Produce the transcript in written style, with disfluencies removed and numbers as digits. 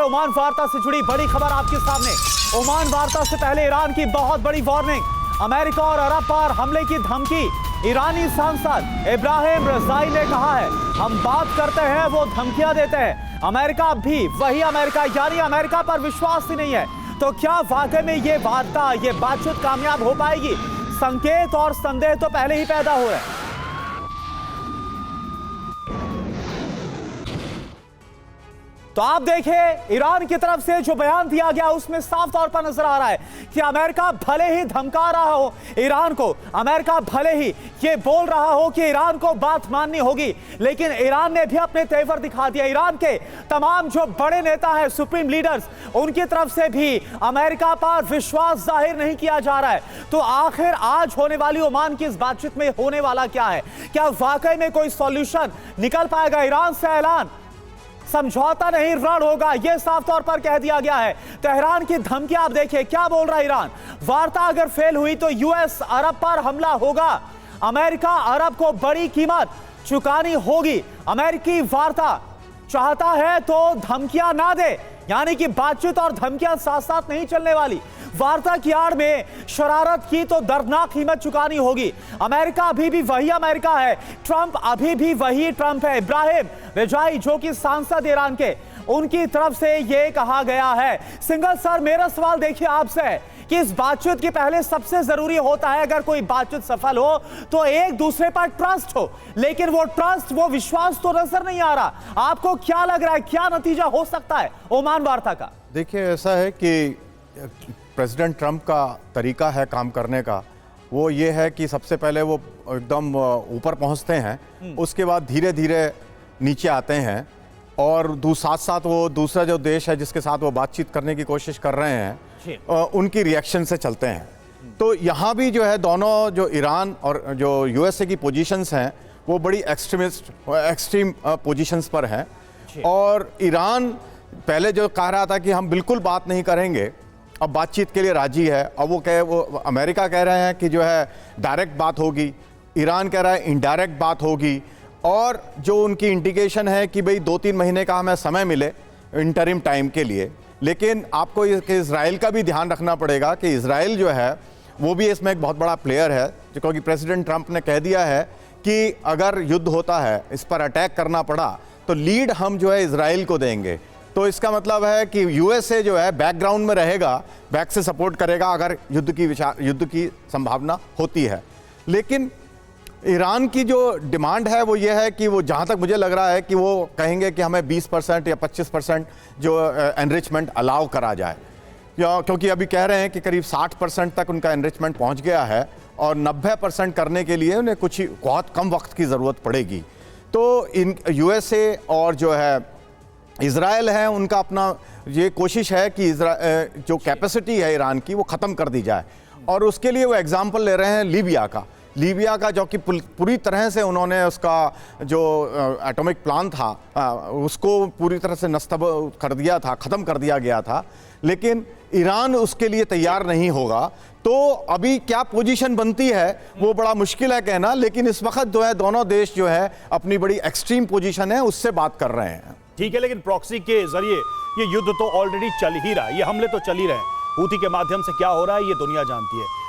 Oman वार्ता से जुड़ी बड़ी खबर आपके सामने। ओमान वार्ता से पहले ईरान की बहुत बड़ी वार्निंग, अमेरिका और अरब पर हमले की धमकी। ईरानी सांसद इब्राहिम रजाई ने कहा है, हम बात करते हैं वो धमकियां देते हैं। अमेरिका भी वही अमेरिका, यानी अमेरिका पर विश्वास ही नहीं है। तो क्या वाकई में ये वार्ता, ये बातचीत कामयाब हो पाएगी? संकेत और संदेह तो पहले ही पैदा हो रहे हैं। तो आप देखिए, ईरान की तरफ से जो बयान दिया गया उसमें साफ तौर पर नजर आ रहा है कि अमेरिका भले ही धमका रहा हो ईरान को, अमेरिका भले ही ये बोल रहा हो कि ईरान को बात माननी होगी, लेकिन ईरान ने भी अपने तेवर दिखा दिया। ईरान के तमाम जो बड़े नेता हैं, सुप्रीम लीडर्स, उनकी तरफ से भी अमेरिका पर विश्वास जाहिर नहीं किया जा रहा है। तो आखिर आज होने वाली ओमान की इस बातचीत में होने वाला क्या है? क्या वाकई में कोई सॉल्यूशन निकल पाएगा? ईरान से ऐलान, समझौता नहीं रण होगा, यह साफ तौर पर कह दिया गया है। तेहरान की धमकी आप देखिए, क्या बोल रहा है ईरान। वार्ता अगर फेल हुई तो यूएस अरब पर हमला होगा, अमेरिका अरब को बड़ी कीमत चुकानी होगी। अमेरिकी वार्ता चाहता है तो धमकियां ना दे, यानी कि बातचीत और धमकियां साथ साथ नहीं चलने वाली। वार्ता की आड़ में शरारत की तो दर्दनाक कीमत चुकानी होगी। अमेरिका अभी भी वही अमेरिका है, ट्रंप अभी भी वही ट्रंप है। इब्राहिम रजाई जो कि सांसद ईरान के, उनकी तरफ से यह कहा गया है। सिंगल सर, मेरा सवाल देखिए आपसे कि इस बातचीत के पहले सबसे जरूरी होता है, अगर कोई बातचीत सफल हो तो एक दूसरे पर ट्रस्ट हो, लेकिन वो ट्रस्ट, वो विश्वास तो नजर नहीं आ रहा। आपको क्या लग रहा है, क्या नतीजा हो सकता है ओमान वार्ता का? देखिए, ऐसा है कि प्रेसिडेंट ट्रंप का तरीका है काम करने का, वो ये है कि सबसे पहले वो एकदम ऊपर पहुंचते हैं, उसके बाद धीरे धीरे नीचे आते हैं, और साथ साथ वो दूसरा जो देश है जिसके साथ वो बातचीत करने की कोशिश कर रहे हैं, उनकी रिएक्शन से चलते हैं। तो यहाँ भी जो है, दोनों जो ईरान और जो यूएसए की पोजीशंस हैं, वो बड़ी एक्सट्रीम पोजीशंस पर हैं। और ईरान पहले जो कह रहा था कि हम बिल्कुल बात नहीं करेंगे, अब बातचीत के लिए राजी है। अब वो अमेरिका कह रहे हैं कि जो है डायरेक्ट बात होगी, ईरान कह रहा है इनडायरेक्ट बात होगी। और जो उनकी इंडिकेशन है कि भाई 2-3 महीने का हमें समय मिले इंटरिम टाइम के लिए। लेकिन आपको इजराइल का भी ध्यान रखना पड़ेगा कि इजराइल जो है वो भी इसमें एक बहुत बड़ा प्लेयर है, क्योंकि प्रेसिडेंट ट्रंप ने कह दिया है कि अगर युद्ध होता है, इस पर अटैक करना पड़ा, तो लीड हम जो है इजराइल को देंगे। तो इसका मतलब है कि यूएसए जो है बैकग्राउंड में रहेगा, बैक से सपोर्ट करेगा अगर युद्ध की संभावना होती है। लेकिन ईरान की जो डिमांड है वो ये है कि वो, जहाँ तक मुझे लग रहा है कि वो कहेंगे कि हमें 20% या 25% जो एनरिचमेंट अलाउ करा जाए, क्योंकि अभी कह रहे हैं कि करीब 60% तक उनका एनरिचमेंट पहुँच गया है, और 90% करने के लिए उन्हें बहुत कम वक्त की ज़रूरत पड़ेगी। तो इन यूएसए और जो है इजराइल है, उनका अपना ये कोशिश है कि जो कैपेसिटी है ईरान की वो ख़त्म कर दी जाए। और उसके लिए वो एग्जांपल ले रहे हैं लीबिया का, जो कि पूरी तरह से उन्होंने उसका जो एटॉमिक प्लान था उसको पूरी तरह से नष्ट कर दिया था, ख़त्म कर दिया गया था। लेकिन ईरान उसके लिए तैयार नहीं होगा। तो अभी क्या पोजीशन बनती है वो बड़ा मुश्किल है कहना, लेकिन इस वक्त जो है दोनों देश जो है अपनी बड़ी एक्सट्रीम पोजीशन है उससे बात कर रहे हैं। ठीक है, लेकिन प्रॉक्सी के जरिए ये युद्ध तो ऑलरेडी चल ही रहा है, ये हमले तो चल ही रहे हैं। हूती के माध्यम से क्या हो रहा है ये दुनिया जानती है।